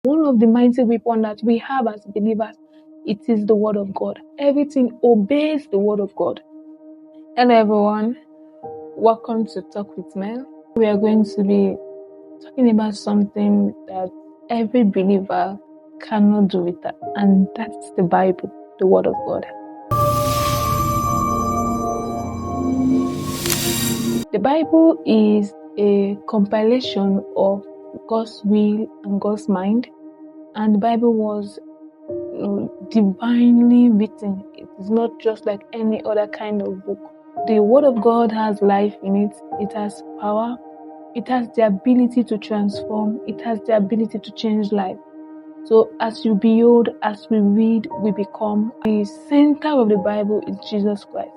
One of the mighty weapons that we have as believers, it is the word of God. Everything obeys the word of God. Hello everyone, welcome to Talk with Mel. We are going to be talking about something that every believer cannot do without, and that's the Bible, the word of God. The Bible is a compilation of God's will and God's mind, and the Bible was divinely written. It is not just like any other kind of book. The word of God has life in it. It has power. It has the ability to transform. It has the ability to change life. So as you behold, as we read, we become. The center of the Bible is Jesus Christ.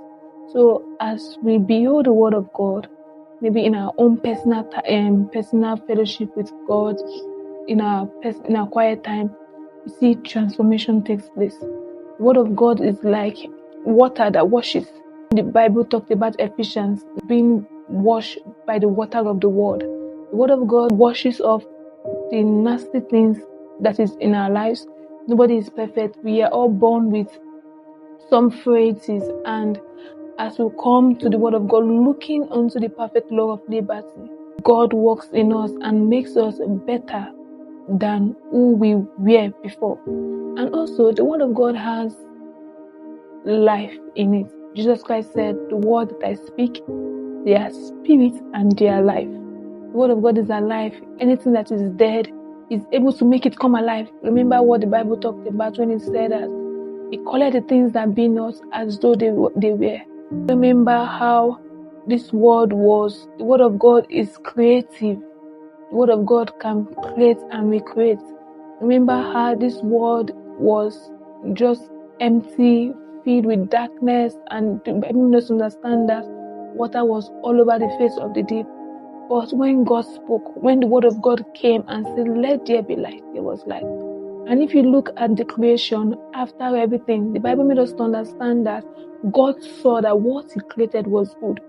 So as we behold the word of God, maybe in our own personal fellowship with God, in our quiet time, you see transformation takes place. The word of God is like water that washes. The Bible talked about Ephesians being washed by the water of the word. The word of God washes off the nasty things that is in our lives. Nobody is perfect. We are all born with some frailties, and as we come to the word of God, looking unto the perfect law of liberty, God works in us and makes us better than who we were before. And also, the word of God has life in it. Jesus Christ said, the word that I speak, they are spirit and they are life. The word of God is alive. Anything that is dead is able to make it come alive. Remember what the Bible talked about when it said that He called the things that be not as though they were. Remember how this word was, the word of God is creative. The word of God can create and recreate. Remember how this word was just empty, filled with darkness, and the Bible doesn't understand that water was all over the face of the deep. But when God spoke, when the word of God came and said, let there be light, there was light. And if you look at the creation, after everything, the Bible made us to understand that God saw that what He created was good.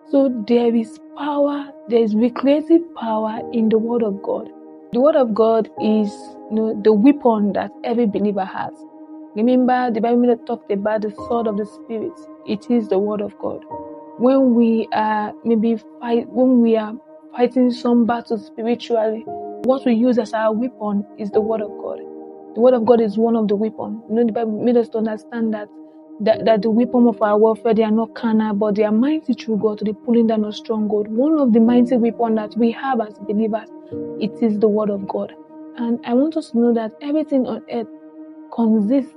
So there is power, there is recreative power in the word of God. The word of God is, the weapon that every believer has. Remember, the Bible talked about the sword of the Spirit. It is the word of God. When we are fighting some battles spiritually, what we use as our weapon is the word of God. The word of God is one of the weapons. The Bible made us to understand that the weapon of our warfare, they are not carnal, but they are mighty through God to the pulling down of stronghold. One of the mighty weapons that we have as believers, it is the word of God. And I want us to know that everything on earth consists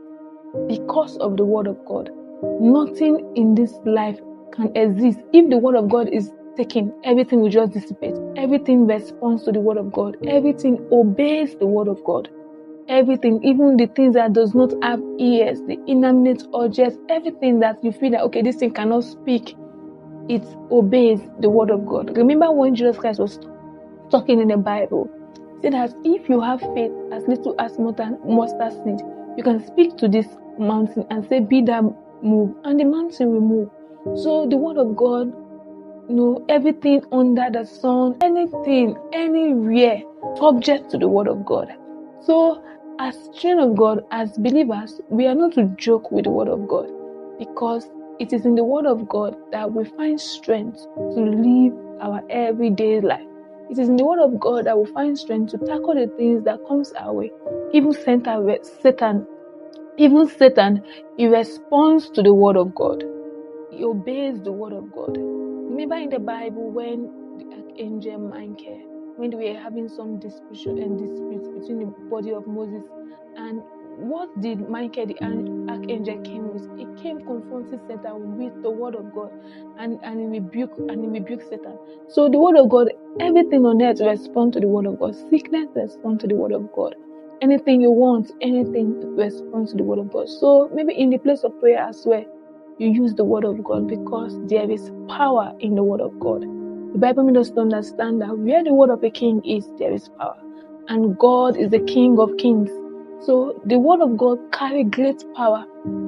because of the word of God. Nothing in this life can exist. If the word of God is taken, everything will just dissipate. Everything responds to the word of God. Everything obeys the word of God. Everything, even the things that does not have ears, the inanimate objects, everything that you feel that, okay, this thing cannot speak, it obeys the word of God. Remember when Jesus Christ was talking in the Bible, he said that if you have faith as little as mustard seed, you can speak to this mountain and say, be thou moved, and the mountain will move. So the word of God, everything under the sun, anything, anywhere, subject to the word of God. So as children of God, as believers, we are not to joke with the word of God, because it is in the word of God that we find strength to live our everyday life. It is in the word of God that we find strength to tackle the things that comes our way. Even Satan, he responds to the word of God. He obeys the word of God. Remember in the Bible when the archangel Michael, when they were having some disputes between the body of Moses, and what did Michael the archangel came with? He came confronting Satan with the word of God, and he rebuked Satan. So the word of God, everything on earth responds to the word of God. Sickness responds to the word of God. Anything you want, anything responds to the word of God. So maybe in the place of prayer as well, you use the word of God, because there is power in the word of God. The Bible makes us to understand that where the word of a king is, there is power. And God is the King of kings. So the word of God carries great power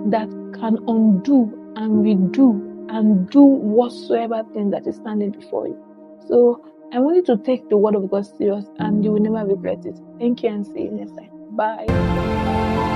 that can undo and redo and do whatsoever thing that is standing before you. So I want you to take the word of God serious and you will never regret it. Thank you and see you next time. Bye.